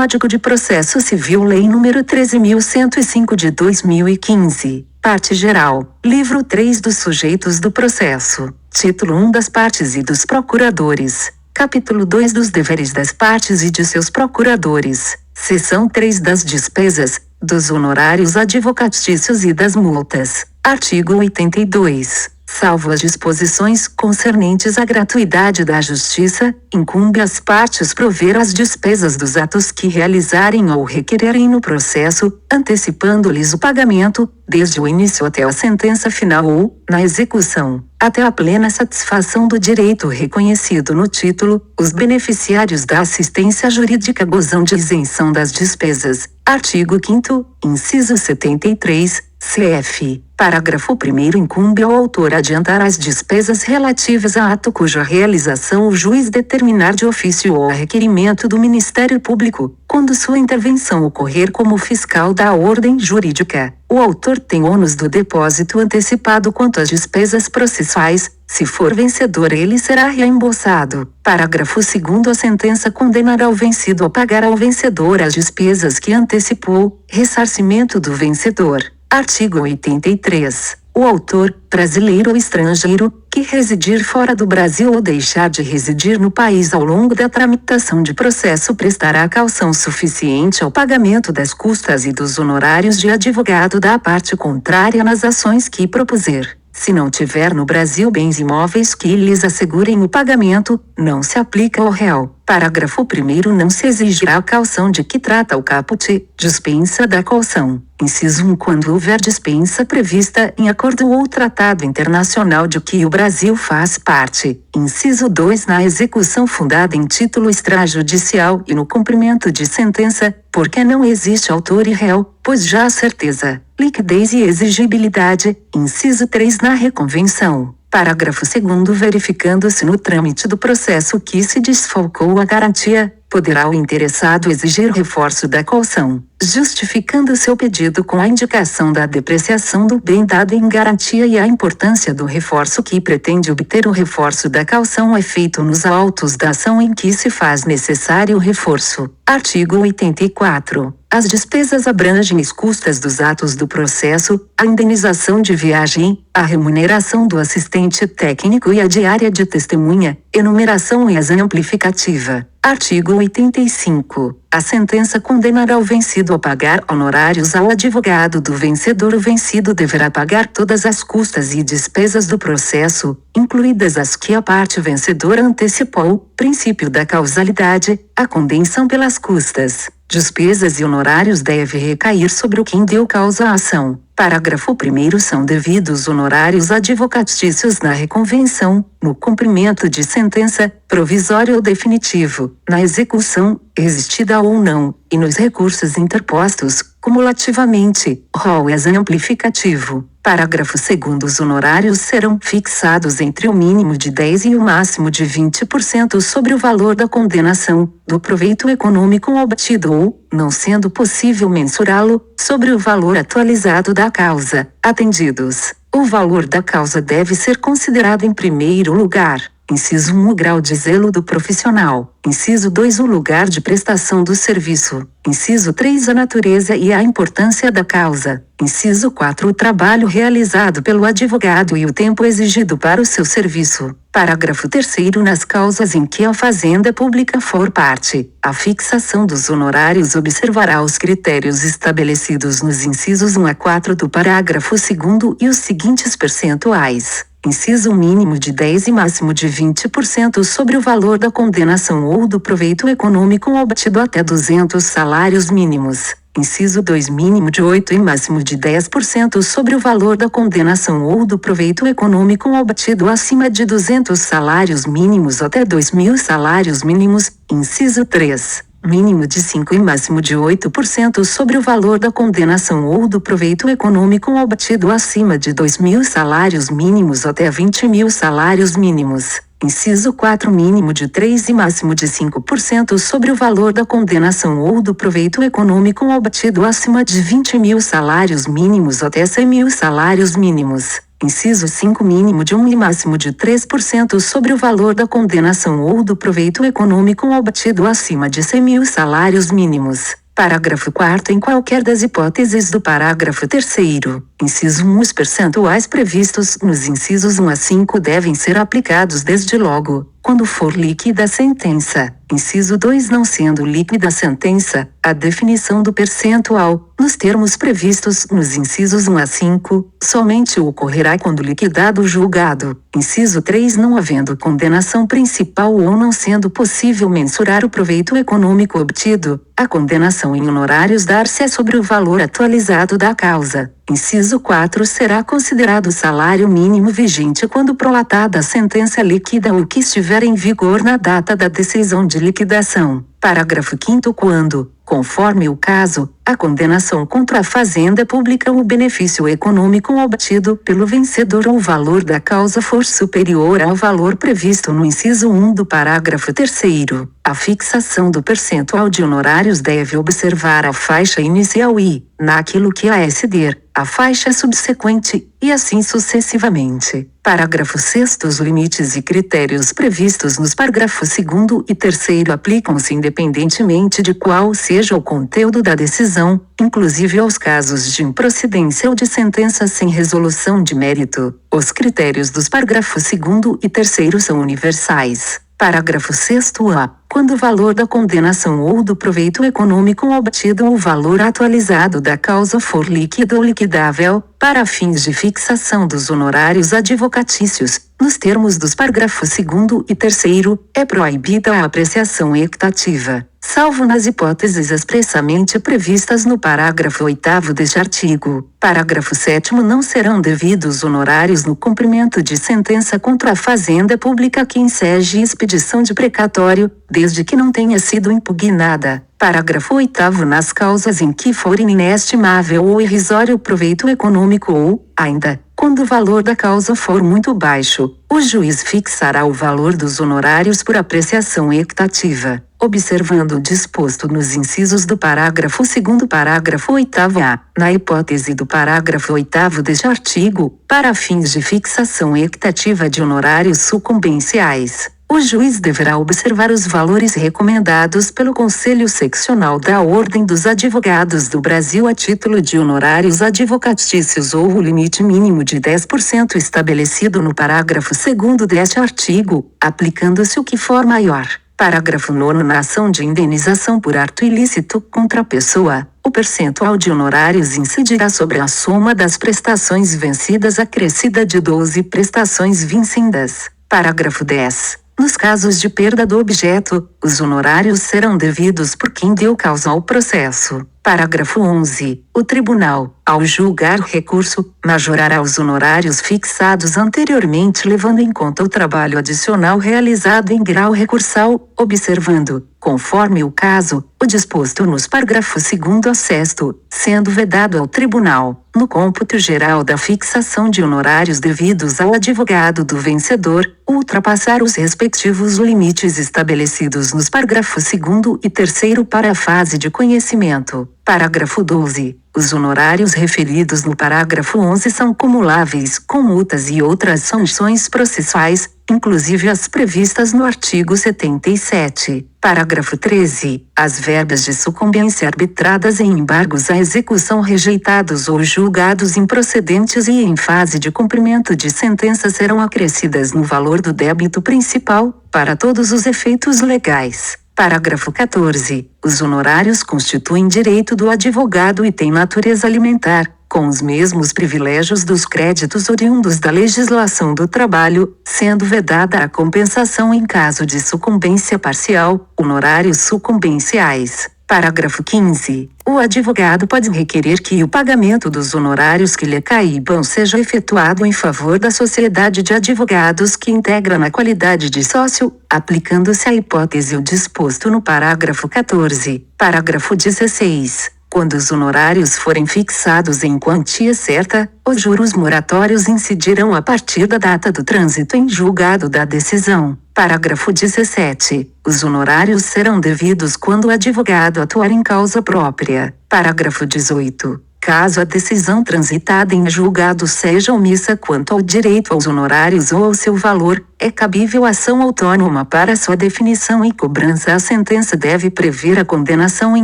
Código de Processo Civil, Lei nº 13.105 de 2015. Parte geral. Livro 3 dos sujeitos do processo. Título 1 das partes e dos procuradores. Capítulo 2 dos deveres das partes e de seus procuradores. Seção 3 das despesas, dos honorários advocatícios e das multas. Artigo 82. Salvo as disposições concernentes à gratuidade da justiça, incumbe às partes prover as despesas dos atos que realizarem ou requererem no processo, antecipando-lhes o pagamento, desde o início até a sentença final ou, na execução, até a plena satisfação do direito reconhecido no título. Os beneficiários da assistência jurídica gozam de isenção das despesas. Artigo 5º, inciso 73, CF. Parágrafo 1º. Incumbe ao autor adiantar as despesas relativas a ato cuja realização o juiz determinar de ofício ou a requerimento do Ministério Público, quando sua intervenção ocorrer como fiscal da ordem jurídica. O autor tem ônus do depósito antecipado quanto às despesas processuais. Se for vencedor, ele será reembolsado. Parágrafo 2º. A sentença condenará o vencido a pagar ao vencedor as despesas que antecipou. Ressarcimento do vencedor. Artigo 83. O autor, brasileiro ou estrangeiro, que residir fora do Brasil ou deixar de residir no país ao longo da tramitação de processo prestará caução suficiente ao pagamento das custas e dos honorários de advogado da parte contrária nas ações que propuser. Se não tiver no Brasil bens imóveis que lhes assegurem o pagamento, não se aplica ao réu. Parágrafo 1º. Não se exigirá a caução de que trata o caput. Dispensa da caução. Inciso 1. Quando houver dispensa prevista em acordo ou tratado internacional de que o Brasil faz parte. Inciso 2. Na execução fundada em título extrajudicial e no cumprimento de sentença, porque não existe autor e réu, pois já há certeza, liquidez e exigibilidade. Inciso 3. Na reconvenção. Parágrafo 2º. Verificando-se no trâmite do processo que se desfalcou a garantia, poderá o interessado exigir reforço da caução, justificando seu pedido com a indicação da depreciação do bem dado em garantia e a importância do reforço que pretende obter. O reforço da caução é feito nos autos da ação em que se faz necessário o reforço. Artigo 84. As despesas abrangem as custas dos atos do processo, a indenização de viagem, a remuneração do assistente técnico e a diária de testemunha, enumeração e exemplificativa. Artigo 85. A sentença condenará o vencido a pagar honorários ao advogado do vencedor. O vencido deverá pagar todas as custas e despesas do processo, incluídas as que a parte vencedora antecipou. Princípio da causalidade. A condenação pelas custas, despesas e honorários deve recair sobre o quem deu causa à ação. Parágrafo 1º. São devidos honorários advocatícios na reconvenção, no cumprimento de sentença, provisório ou definitivo, na execução, existida ou não, e nos recursos interpostos, cumulativamente. Rol exemplificativo. Parágrafo 2º. Os honorários serão fixados entre o mínimo de 10% e o máximo de 20% sobre o valor da condenação, do proveito econômico obtido ou, não sendo possível mensurá-lo, sobre o valor atualizado da causa. Atendidos. O valor da causa deve ser considerado em primeiro lugar. Inciso 1. O grau de zelo do profissional. Inciso 2. O lugar de prestação do serviço. Inciso 3. A natureza e a importância da causa. Inciso 4. O trabalho realizado pelo advogado e o tempo exigido para o seu serviço. Parágrafo 3º. Nas causas em que a Fazenda Pública for parte, a fixação dos honorários observará os critérios estabelecidos nos incisos 1 a 4 do parágrafo 2º e os seguintes percentuais. Inciso mínimo de 10% e máximo de 20% sobre o valor da condenação ou do proveito econômico obtido até 200 salários mínimos. Inciso 2. Mínimo de 8% e máximo de 10% sobre o valor da condenação ou do proveito econômico obtido acima de 200 salários mínimos até 2.000 salários mínimos. Inciso 3. Mínimo de 5% e máximo de 8% sobre o valor da condenação ou do proveito econômico obtido acima de 2.000 salários mínimos até 20.000 salários mínimos. Inciso 4. Mínimo de 3 e máximo de 5% sobre o valor da condenação ou do proveito econômico obtido acima de 20 mil salários mínimos até 100 mil salários mínimos. Inciso 5. Mínimo de 1 e máximo de 3% sobre o valor da condenação ou do proveito econômico obtido acima de 100 mil salários mínimos. Parágrafo 4º. Em qualquer das hipóteses do parágrafo 3º, inciso 1, os percentuais previstos nos incisos 1 a 5 devem ser aplicados desde logo, quando for líquida a sentença. Inciso 2. Não sendo líquida a sentença, a definição do percentual, nos termos previstos nos incisos 1 a 5, somente ocorrerá quando liquidado o julgado. Inciso 3. Não havendo condenação principal ou não sendo possível mensurar o proveito econômico obtido, a condenação em honorários dar-se-á sobre o valor atualizado da causa. Inciso 4. Será considerado o salário mínimo vigente quando prolatada a sentença líquida ou que estiver em vigor na data da decisão de liquidação. Parágrafo 5º. Quando, conforme o caso, a condenação contra a fazenda pública ou o benefício econômico obtido pelo vencedor ou o valor da causa for superior ao valor previsto no inciso 1 do parágrafo 3º, a fixação do percentual de honorários deve observar a faixa inicial e, naquilo que a exceder, a faixa subsequente, e assim sucessivamente. Parágrafo 6º. Os limites e critérios previstos nos parágrafos 2º e 3º aplicam-se independentemente de qual seja o conteúdo da decisão, inclusive aos casos de improcedência ou de sentença sem resolução de mérito. Os critérios dos parágrafos 2º e 3º são universais. Parágrafo 6º-A. Quando o valor da condenação ou do proveito econômico obtido ou o valor atualizado da causa for líquido ou liquidável, para fins de fixação dos honorários advocatícios, nos termos dos parágrafos 2º e 3º, é proibida a apreciação equitativa, salvo nas hipóteses expressamente previstas no parágrafo 8º deste artigo. Parágrafo 7º. Não serão devidos honorários no cumprimento de sentença contra a fazenda pública que enseje expedição de precatório, desde que não tenha sido impugnada. Parágrafo 8º. Nas causas em que for inestimável ou irrisório o proveito econômico ou, ainda, quando o valor da causa for muito baixo, o juiz fixará o valor dos honorários por apreciação equitativa, observando o disposto nos incisos do parágrafo 2º, parágrafo 8º-A. Na hipótese do parágrafo 8º deste artigo, para fins de fixação equitativa de honorários sucumbenciais, o juiz deverá observar os valores recomendados pelo Conselho Seccional da Ordem dos Advogados do Brasil a título de honorários advocatícios ou o limite mínimo de 10% estabelecido no parágrafo 2º deste artigo, aplicando-se o que for maior. Parágrafo 9º. Na ação de indenização por ato ilícito contra a pessoa, o percentual de honorários incidirá sobre a soma das prestações vencidas acrescida de 12 prestações vincendas. Parágrafo 10º. Nos casos de perda do objeto, os honorários serão devidos por quem deu causa ao processo. Parágrafo 11º. O tribunal, ao julgar o recurso, majorará os honorários fixados anteriormente levando em conta o trabalho adicional realizado em grau recursal, observando, conforme o caso, o disposto nos parágrafos 2º a 6º, sendo vedado ao tribunal, no cômputo geral da fixação de honorários devidos ao advogado do vencedor, ultrapassar os respectivos limites estabelecidos nos parágrafos 2º e 3º para a fase de conhecimento. Parágrafo 12. Os honorários referidos no parágrafo 11 são cumuláveis com multas e outras sanções processuais, inclusive as previstas no artigo 77. Parágrafo 13. As verbas de sucumbência arbitradas em embargos à execução rejeitados ou julgados improcedentes e em fase de cumprimento de sentença serão acrescidas no valor do débito principal, para todos os efeitos legais. Parágrafo 14. Os honorários constituem direito do advogado e têm natureza alimentar, com os mesmos privilégios dos créditos oriundos da legislação do trabalho, sendo vedada a compensação em caso de sucumbência parcial, honorários sucumbenciais. Parágrafo 15. O advogado pode requerer que o pagamento dos honorários que lhe caibam seja efetuado em favor da sociedade de advogados que integra na qualidade de sócio, aplicando-se à hipótese o disposto no parágrafo 14. Parágrafo 16. Quando os honorários forem fixados em quantia certa, os juros moratórios incidirão a partir da data do trânsito em julgado da decisão. Parágrafo 17. Os honorários serão devidos quando o advogado atuar em causa própria. Parágrafo 18. Caso a decisão transitada em julgado seja omissa quanto ao direito aos honorários ou ao seu valor, é cabível ação autônoma para sua definição e cobrança. A sentença deve prever a condenação em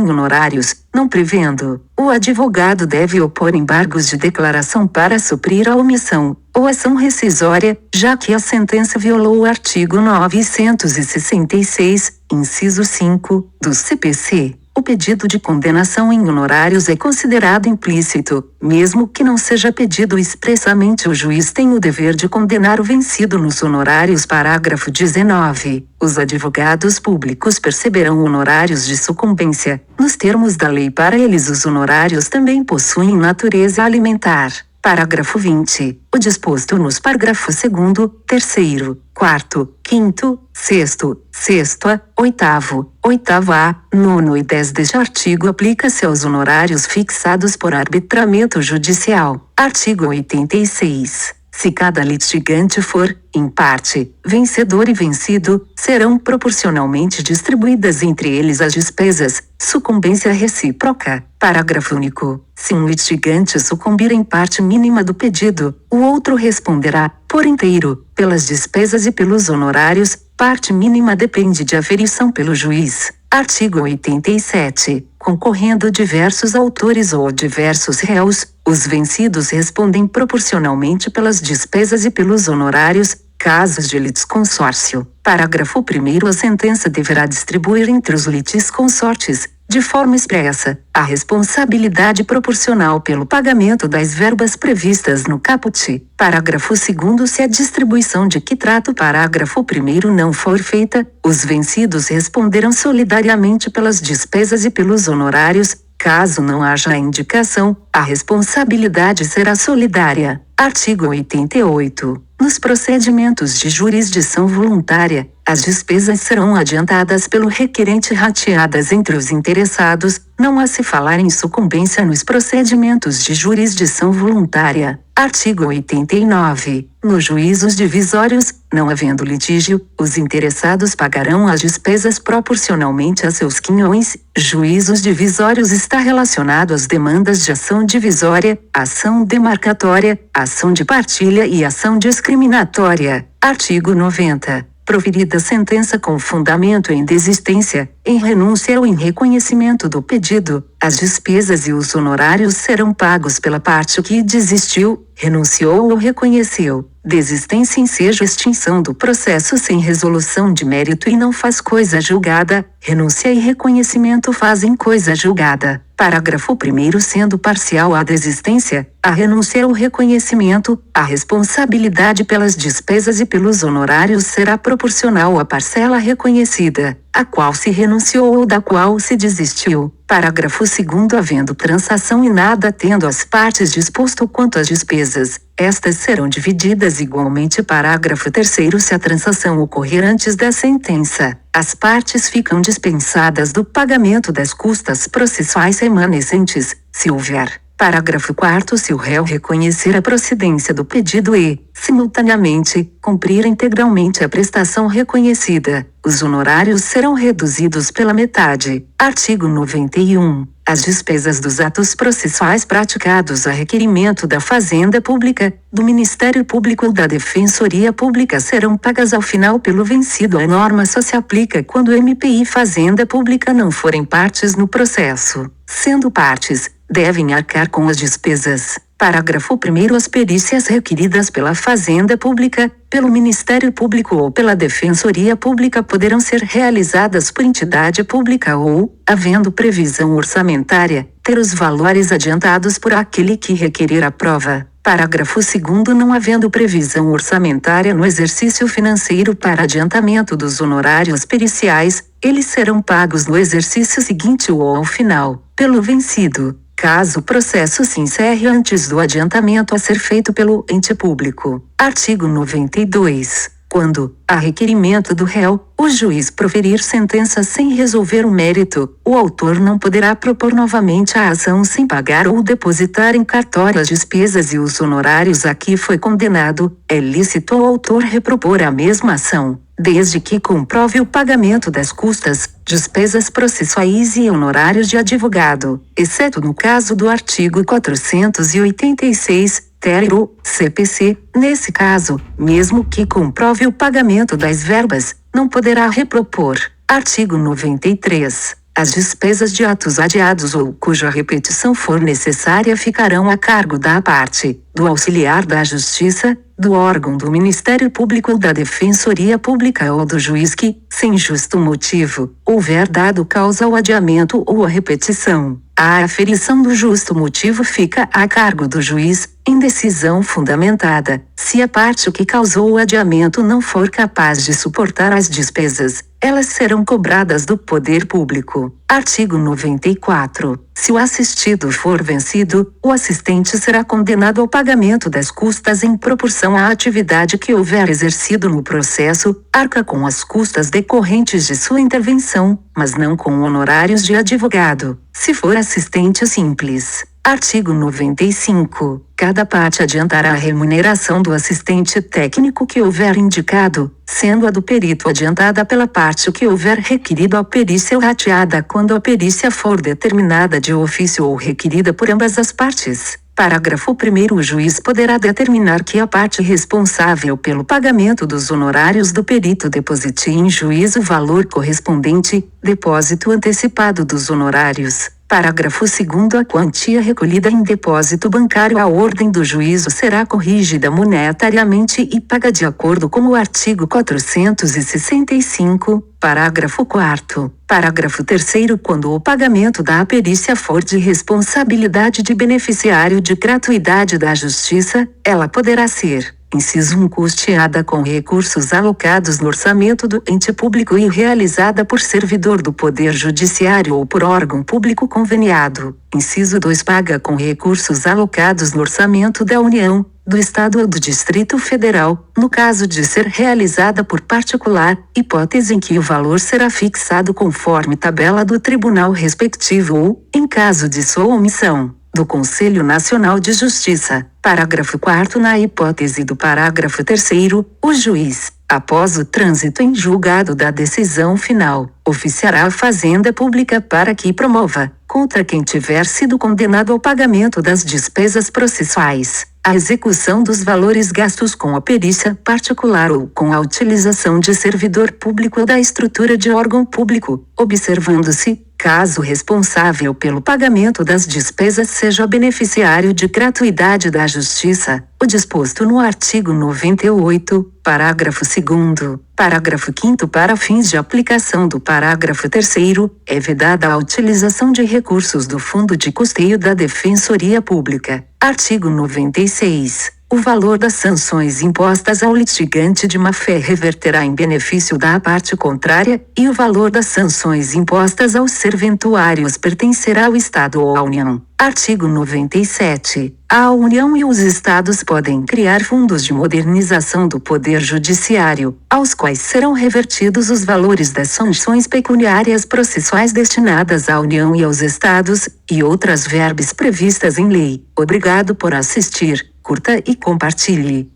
honorários. Não prevendo, o advogado deve opor embargos de declaração para suprir a omissão, ou ação rescisória, já que a sentença violou o artigo 966, inciso 5, do CPC. O pedido de condenação em honorários é considerado implícito, mesmo que não seja pedido expressamente. O juiz tem o dever de condenar o vencido nos honorários. Parágrafo 19. Os advogados públicos perceberão honorários de sucumbência. Nos termos da lei, para eles os honorários também possuem natureza alimentar. Parágrafo 20. O disposto nos parágrafos 2º, 3º, 4º, 5º, 6º, 6º, 8º, 8º-A, 9º e 10 deste artigo aplica-se aos honorários fixados por arbitramento judicial. Artigo 86. Se cada litigante for, em parte, vencedor e vencido, serão proporcionalmente distribuídas entre eles as despesas. Sucumbência recíproca. Parágrafo único. Se um litigante sucumbir em parte mínima do pedido, o outro responderá, por inteiro, pelas despesas e pelos honorários. Parte mínima depende de aferição pelo juiz. Artigo 87. Concorrendo diversos autores ou diversos réus, os vencidos respondem proporcionalmente pelas despesas e pelos honorários. Casos de litisconsórcio. Parágrafo 1º. A sentença deverá distribuir entre os litisconsortes, de forma expressa, a responsabilidade proporcional pelo pagamento das verbas previstas no caput. Parágrafo 2º. Se a distribuição de que trata o parágrafo 1º não for feita, os vencidos responderão solidariamente pelas despesas e pelos honorários. Caso não haja indicação, a responsabilidade será solidária. Artigo 88. Nos procedimentos de jurisdição voluntária, as despesas serão adiantadas pelo requerente rateadas entre os interessados. Não há se falar em sucumbência nos procedimentos de jurisdição voluntária. Artigo 89. Nos juízos divisórios, não havendo litígio, os interessados pagarão as despesas proporcionalmente a seus quinhões. Juízos divisórios está relacionado às demandas de ação divisória, ação demarcatória, ação de partilha e ação discriminatória. Artigo 90. Proferida sentença com fundamento em desistência, em renúncia ou em reconhecimento do pedido, as despesas e os honorários serão pagos pela parte que desistiu, renunciou ou reconheceu. Desistência enseja extinção do processo sem resolução de mérito e não faz coisa julgada. Renúncia e reconhecimento fazem coisa julgada. Parágrafo 1º. Sendo parcial a desistência, a renúncia ou reconhecimento, a responsabilidade pelas despesas e pelos honorários será proporcional à parcela reconhecida, a qual se renunciou ou da qual se desistiu. Parágrafo 2º. Havendo transação e nada tendo as partes disposto quanto às despesas, estas serão divididas igualmente. Parágrafo 3º. Se a transação ocorrer antes da sentença, as partes ficam dispensadas do pagamento das custas processuais remanescentes, se houver. Parágrafo 4º. Se o réu reconhecer a procedência do pedido e, simultaneamente, cumprir integralmente a prestação reconhecida, os honorários serão reduzidos pela metade. Artigo 91. As despesas dos atos processuais praticados a requerimento da Fazenda Pública, do Ministério Público ou da Defensoria Pública serão pagas ao final pelo vencido. A norma só se aplica quando MP e Fazenda Pública não forem partes no processo. Sendo partes, devem arcar com as despesas. Parágrafo 1º. As perícias requeridas pela Fazenda Pública, pelo Ministério Público ou pela Defensoria Pública poderão ser realizadas por entidade pública ou, havendo previsão orçamentária, ter os valores adiantados por aquele que requerer a prova. Parágrafo 2º. Não havendo previsão orçamentária no exercício financeiro para adiantamento dos honorários periciais, eles serão pagos no exercício seguinte ou ao final, pelo vencido, caso o processo se encerre antes do adiantamento a ser feito pelo ente público. Artigo 92. Quando, a requerimento do réu, o juiz proferir sentença sem resolver o mérito, o autor não poderá propor novamente a ação sem pagar ou depositar em cartório as despesas e os honorários a que foi condenado. É lícito ao autor repropor a mesma ação, desde que comprove o pagamento das custas, despesas processuais e honorários de advogado, exceto no caso do artigo 486, Tero, CPC. Nesse caso, mesmo que comprove o pagamento das verbas, não poderá repropor. Artigo 93. As despesas de atos adiados ou cuja repetição for necessária ficarão a cargo da parte, do auxiliar da Justiça, do órgão do Ministério Público ou da Defensoria Pública ou do juiz que, sem justo motivo, houver dado causa ao adiamento ou à repetição. A aferição do justo motivo fica a cargo do juiz, em decisão fundamentada, se a parte que causou o adiamento não for capaz de suportar as despesas, elas serão cobradas do poder público. Artigo 94. Se o assistido for vencido, o assistente será condenado ao pagamento das custas em proporção à atividade que houver exercido no processo, arca com as custas decorrentes de sua intervenção, mas não com honorários de advogado, se for assistente simples. Artigo 95. Cada parte adiantará a remuneração do assistente técnico que houver indicado, sendo a do perito adiantada pela parte que houver requerido a perícia ou rateada quando a perícia for determinada de ofício ou requerida por ambas as partes. Parágrafo 1º. O juiz poderá determinar que a parte responsável pelo pagamento dos honorários do perito deposite em juízo o valor correspondente, depósito antecipado dos honorários. Parágrafo 2º. A quantia recolhida em depósito bancário à ordem do juízo será corrigida monetariamente e paga de acordo com o artigo 465, parágrafo 4º. Parágrafo 3º. Quando o pagamento da perícia for de responsabilidade de beneficiário de gratuidade da Justiça, ela poderá ser: inciso 1. Custeada com recursos alocados no orçamento do ente público e realizada por servidor do Poder Judiciário ou por órgão público conveniado. Inciso 2. Paga com recursos alocados no orçamento da União, do Estado ou do Distrito Federal, no caso de ser realizada por particular, hipótese em que o valor será fixado conforme tabela do tribunal respectivo ou, em caso de sua omissão, do Conselho Nacional de Justiça. Parágrafo 4º. Na hipótese do parágrafo 3º, o juiz, após o trânsito em julgado da decisão final, oficiará a Fazenda Pública para que promova, contra quem tiver sido condenado ao pagamento das despesas processuais, a execução dos valores gastos com a perícia particular ou com a utilização de servidor público ou da estrutura de órgão público, observando-se, caso responsável pelo pagamento das despesas seja beneficiário de gratuidade da Justiça, o disposto no artigo 98, parágrafo 2º, parágrafo 5º. Para fins de aplicação do parágrafo 3º, é vedada a utilização de recursos do Fundo de Custeio da Defensoria Pública. Artigo 96. O valor das sanções impostas ao litigante de má-fé reverterá em benefício da parte contrária, e o valor das sanções impostas aos serventuários pertencerá ao Estado ou à União. Artigo 97. A União e os Estados podem criar fundos de modernização do Poder Judiciário, aos quais serão revertidos os valores das sanções pecuniárias processuais destinadas à União e aos Estados, e outras verbas previstas em lei. Obrigado por assistir. Curta e compartilhe.